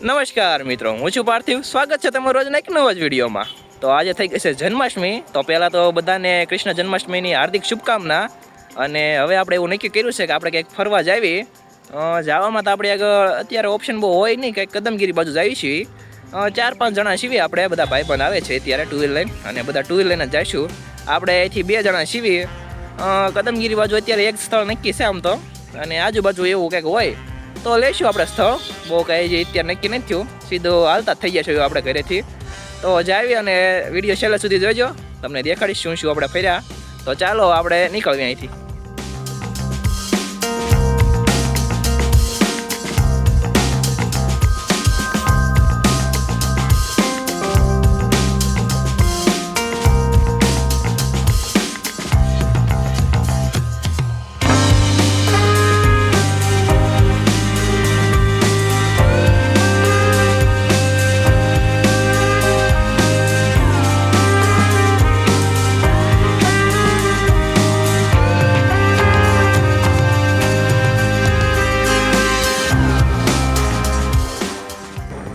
નમસ્કાર મિત્રો, હું છું પાર્થિવ. સ્વાગત છે તમારું રોજના એક નવા જ વિડીયોમાં. તો આજે થઈ ગઈ છે જન્માષ્ટમી. તો પહેલાં તો બધાને કૃષ્ણ જન્માષ્ટમીની હાર્દિક શુભકામના. અને હવે આપણે એવું નક્કી કર્યું છે કે આપણે કંઈક ફરવા જાવી. જવામાં તો આપણે આગળ અત્યારે ઓપ્શન બહુ હોય નહીં, કંઈક કદમગીરી બાજુ જાવી છીએ. 4-5 જણા છીએ આપણે, બધા ભાઈબંધ આવે છે અત્યારે ટુ વ્હીલ લઈને, અને બધા ટુ વ્હીલ લઈને જ જઈશું. આપણે અહીંથી 2 જણા છીએ. કદમગીરી બાજુ અત્યારે એક સ્થળ નક્કી છે આમ તો, અને આજુબાજુ એવું કંઈક હોય તો લઈશું આપણે સ્થળ. બહુ કાંઈ જે અત્યારે નક્કી નથી થયું, સીધું હાલતા થઈ જશે આપણે ઘરેથી. તો જાવી અને વિડીયો છેલ્લે સુધી જોજો, તમને દેખાડીશ શું આપણે ફર્યા. તો ચાલો આપણે નીકળીએ અહીંથી.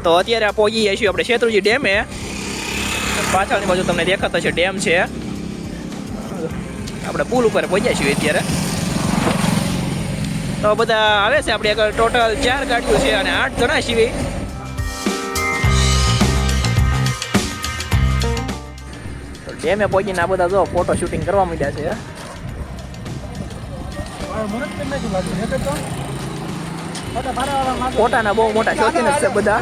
તો અત્યારે પહોંચી ગયા છીએ આપણે શેત્રુંજી ડેમે. પાછળની બાજુ તમને દેખાતો છે ડેમ છે. આપણે પુલ ઉપર પહોંચ્યા છીએ અત્યારે. તો બધા આવે છે આપણે આગળ. ટોટલ 4 ગાડીઓ છે અને 8 જણા છીએ. તો ડેમે પહોંચીને આ બધા જો ફોટો શૂટિંગ કરવા માંડ્યા છે. ફોટાના બહુ મોટા શોખીન છે બધા.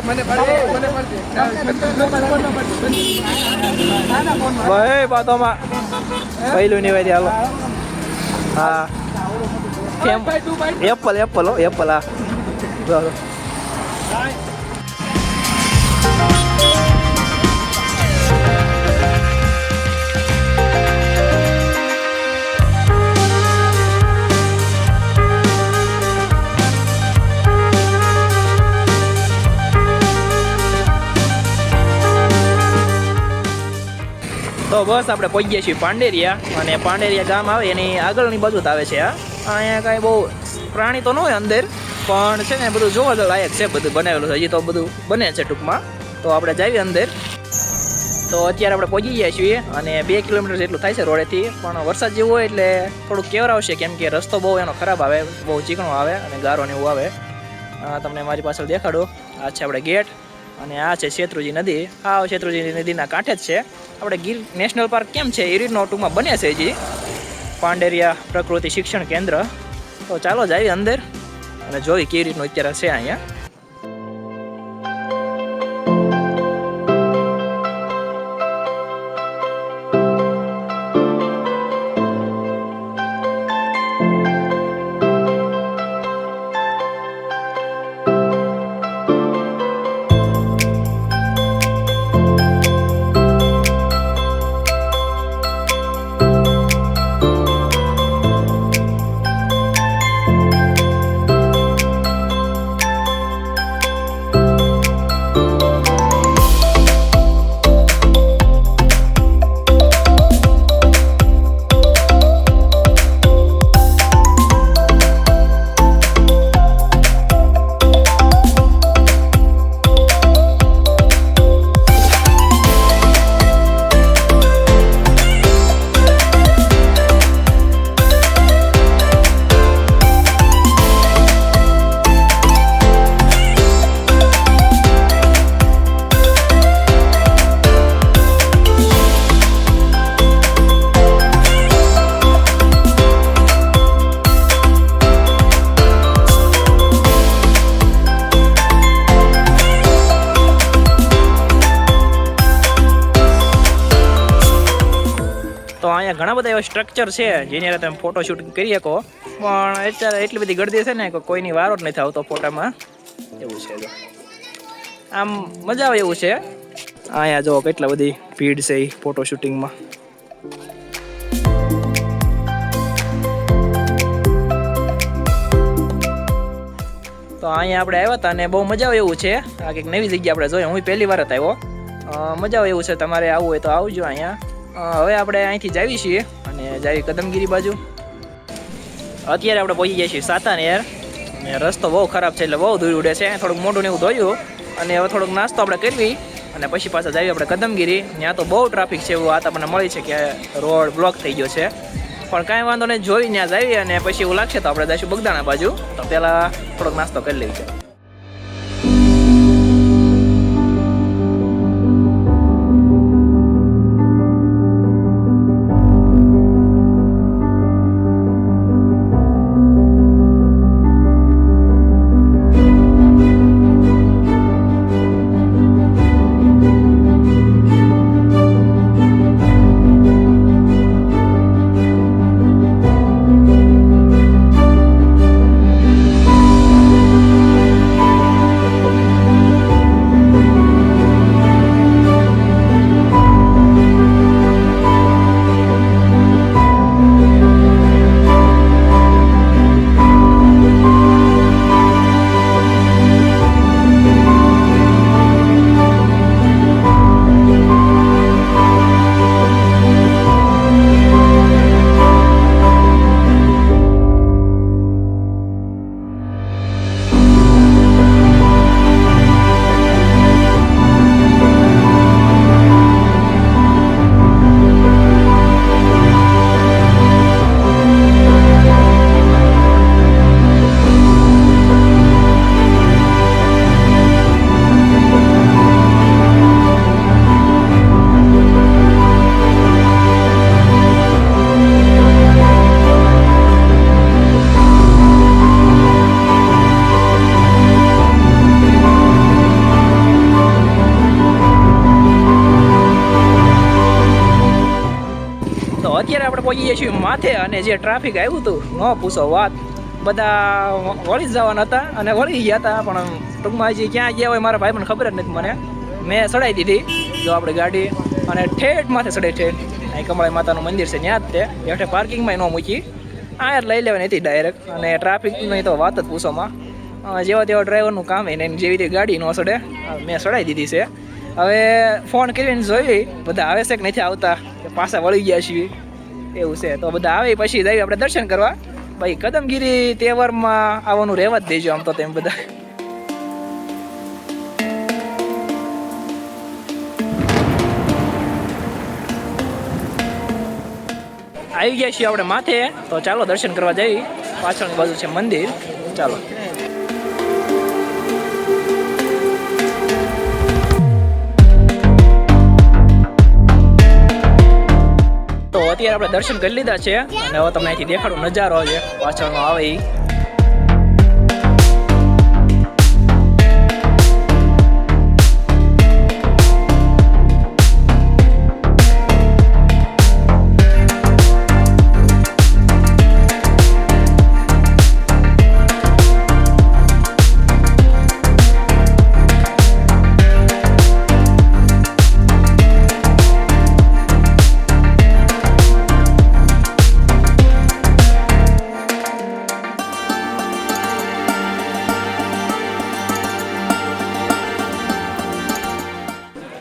ભાઈ બાતોમાં પહેલું ની વારી હાલો. હા એપલ હા. તો બસ આપણે પહોંચી ગયા છીએ પાંડેરિયા. અને પાંડેરિયા ગામ આવે એની આગળની બાજુ જ આવે છે. અહીંયા કાંઈ બહુ પ્રાણી તો ન હોય અંદર, પણ છે ને બધું જોવા લાયક છે, બધું બનાવેલું છે. હજી તો બધું બને છે ટૂંકમાં. તો આપણે જઈએ અંદર. તો અત્યારે આપણે પહોંચી ગયા છીએ અને 2 કિલોમીટર જેટલું થાય છે રોડેથી. પણ વરસાદ જેવું હોય એટલે થોડુંક કેવરાવશે, કેમ કે રસ્તો બહુ એનો ખરાબ આવે, બહુ ચીકણો આવે અને ગારો ને એવું આવે. તમને મારી પાછળ દેખાડો. આ છે આપણે ગેટ અને આ છે શેત્રુંજી નદી. આ શેત્રુંજી નદીના કાંઠે જ છે. આપણે ગીર નેશનલ પાર્ક કેમ છે એ રીતનો ટૂંકમાં બને છે હજી પાંડેરિયા પ્રકૃતિ શિક્ષણ કેન્દ્ર. તો ચાલો જઈએ અંદર અને જોઈ કેવી રીતનું અત્યારે છે અહીંયા. તો અહીંયા ઘણા બધા એવા સ્ટ્રક્ચર છે જેની અંદર તમે ફોટો શૂટ કરી શકો, પણ અત્યારે એટલી બધી ગળદી છે ને કે કોઈની વારો જ નથી આવતો ફોટામાં. એવું છે જો આમ મજા આવે એવું છે. અહીંયા જો કેટલા બધી ભીડ છે એ ફોટો શૂટિંગમાં. તો અહીંયા આપણે આવ્યા હતા અને બહુ મજા આવે એવું છે. આ કંઈક નવી જગ્યા આપણે જોઈએ, હું પહેલી વાર જ આવ્યો. મજા આવે એવું છે. તમારે આવવું હોય તો આવજો અહીંયા. હવે આપણે અહીંથી જાવી છીએ અને જાવી કદમગીરી બાજુ. અત્યારે આપણે પહોંચી ગયા છીએ સાતાનેર અને રસ્તો બહુ ખરાબ છે એટલે બહુ દૂર ઉડે છે. થોડુંક મોઢું ને એવું ધોયું અને હવે થોડોક નાસ્તો આપણે કરવી અને પછી પાછા જઈએ આપણે કદમગીરી. ત્યાં તો બહુ ટ્રાફિક છે એવું વાત આપણને મળી છે કે રોડ બ્લોક થઈ ગયો છે, પણ કાંઈ વાંધો નહીં, જોઈ ત્યાં જઈએ અને પછી એવું લાગશે તો આપણે જઈશું બગદાણા બાજુ. તો પહેલાં થોડોક નાસ્તો કરી લઈએ છે. અત્યારે આપણે પહોંચી જઈએ છીએ માથે, અને જે ટ્રાફિક આવ્યું હતું ન પૂછો વાત. બધા વળી જ જવાના હતા અને વળી ગયા હતા, પણ ટૂંકમાં હજી ક્યાં ગયા હોય મારા ભાઈ મને ખબર જ નથી. મેં ચડાવી દીધી જો આપણી ગાડી, અને ઠેઠ માથે ચડાવી ઠેઠ. અહીં કમળાઈ માતાનું મંદિર છે ત્યાં જ તે એટલે પાર્કિંગમાં ન મૂકી, આ યાર લઈ લેવાની હતી ડાયરેક્ટ. અને ટ્રાફિકની તો વાત જ પૂછોમાં, જેવા તેવા ડ્રાઈવરનું કામ એને જેવી રીતે ગાડી ન ચડે. મેં ચડાવી દીધી છે. હવે ફોન કરીને જોઈ બધા આવે છે કે નથી આવતા, કે પાછા વળી ગયા છીએ એવું છે. તો બધા આવે પછી જઈએ આપણે દર્શન કરવા. ભાઈ કદમગીરી તહેવારમાં આવવાનું રહેવા જ દેજો આમ તો તેમ બધા. આવી ગયા છીએ આપણે માથે, તો ચાલો દર્શન કરવા જઈએ. પાછળની બાજુ છે મંદિર, ચાલો. તો અત્યારે આપણે દર્શન કરી લીધા છે અને હવે તમને અહીંથી દેખાડો નજારો છે પાછળનો આવે એ.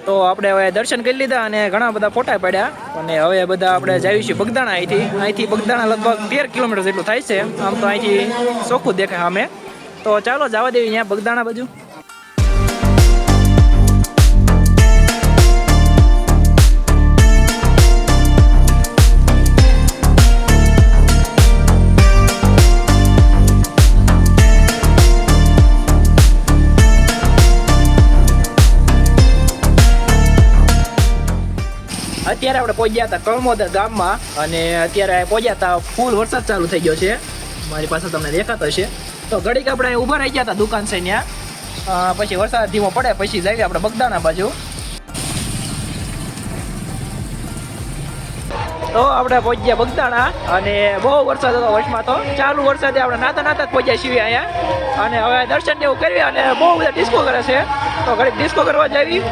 તો આપણે હવે દર્શન કરી લીધા અને ઘણા બધા ફોટા પાડ્યા, અને હવે બધા આપણે જઈએ છીએ બગદાણા. અહીંથી બગદાણા લગભગ 13 કિલોમીટર જેટલું થાય છે. આમ તો અહીંથી ચોખ્ખું દેખાય સામે. તો ચાલો જવા દેવી અહીંયા બગદાણા બાજુ. અત્યારે આપણે પહોંચ્યા હતા કળમોદર ગામમાં, અને અત્યારે પહોંચ્યા હતા ફૂલ વરસાદ ચાલુ થઈ ગયો છે. મારી પાસે તમને દેખાતો હશે. તો ઘડીક આપણે ઊભા રહી ગયા હતા દુકાન છે ત્યાં, પછી વરસાદ ધીમો પડે પછી જઈએ આપણે બગદાણા બાજુ. તો આપણે પહોંચ્યા બગદાણા, અને બહુ વરસાદ હતો વચમાં. તો ચાલુ વરસાદે આપણે નાતા નાતા જ પહોંચ્યા છીએ અહીંયા, અને હવે દર્શન ને એવું કરવી, અને બહુ બધા ડિસ્કો કરે છે. તો ઘડીક ડિસ્કો કરવા જઈએ.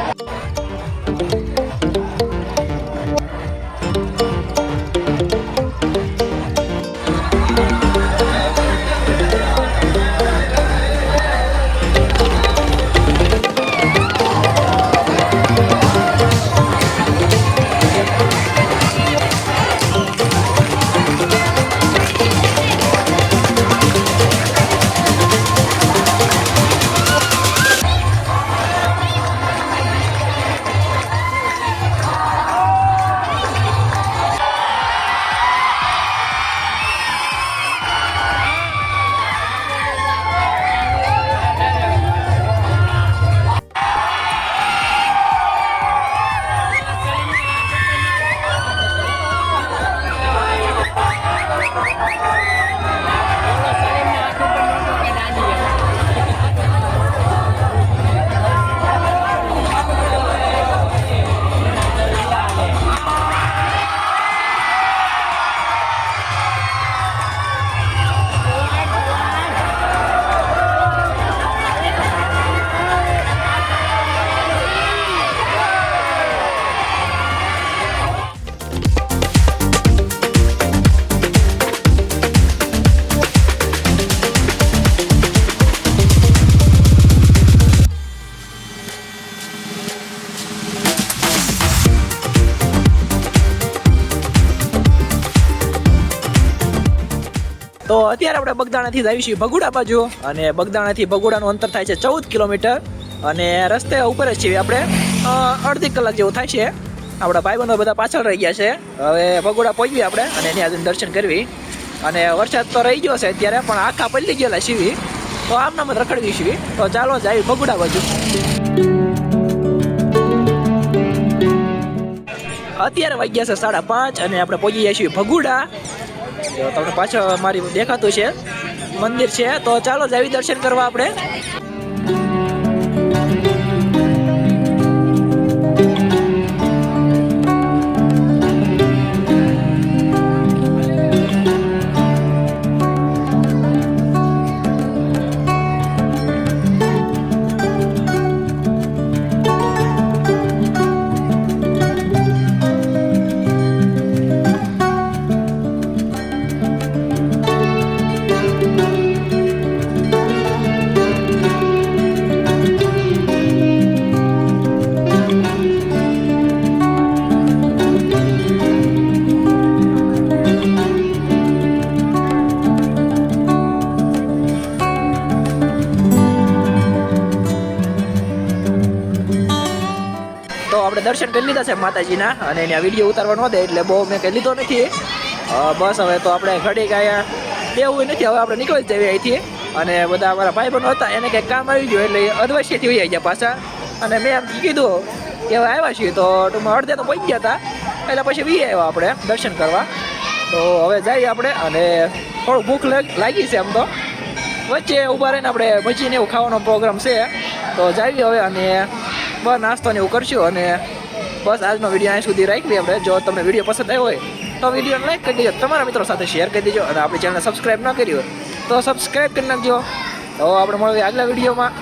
અત્યારે આપણે બગદાણાથી જ આવીશું ભગુડા બાજુ, અને બગદાણાથી ભગુડાનું અંતર થાય છે 14 કિલોમીટર, અને રસ્તે ઉપર જ છીએ આપણે, અડધી કલાક જેવું થાય છે. આપણા ભાઈબંધો બધા પાછળ રહી ગયા છે. હવે ભગુડા પહોંચવી આપણે અને એની આજે દર્શન કરવી. અને વરસાદ તો રહી ગયો છે અત્યારે, પણ આખા પલળી ગયેલા સીવી, તો આમ નામ જ રખડવી સીવી. તો ચાલો જાય ભગુડા બાજુ. અત્યારે વાગ્યા છે 5:30 અને આપણે પહોંચી ગયા છીએ ભગુડા. તો તમને પાછળ મારી દેખાતું છે મંદિર છે, તો ચાલો જાવી દર્શન કરવા આપણે. તો આપણે દર્શન કરી લીધા છે માતાજીના, અને એના વિડીયો ઉતારવા ન દે એટલે બહુ મેં કંઈ લીધો નથી. બસ હવે તો આપણે ઘડી ગયા દેવું નથી, હવે આપણે નીકળી જઈએ અહીંથી. અને બધા અમારા ભાઈબંધો હતા, એને કંઈક કામ આવી ગયું એટલે અધવશ્યથી વહી ગયા પાછા. અને મેં એમ કીધું કે હવે આવ્યા છીએ, તો ટૂંકમાં અડધે તો પહોંચી ગયા હતા, એટલે પછી વી આવ્યા આપણે દર્શન કરવા. તો હવે જઈએ આપણે, અને થોડું ભૂખ લાગી છે આમ તો. વચ્ચે ઊભા રહીને આપણે ભજીને એવું ખાવાનો પ્રોગ્રામ છે, તો જઈએ હવે. અને બસ નાસ્તો ને એવું કરશું, અને બસ આજનો વિડીયો અહીં સુધી રાખવી આપણે. જો તમને વિડીયો પસંદ આવ્યો હોય તો વિડીયોને લાઈક કરી દેજો, તમારા મિત્રો સાથે શેર કરી દેજો, અને આપણી ચેનલને સબસ્ક્રાઈબ ન કરી હોય તો સબસ્ક્રાઈબ કરી નાખજો. તો આપણે મળીએ આગલા વિડીયોમાં.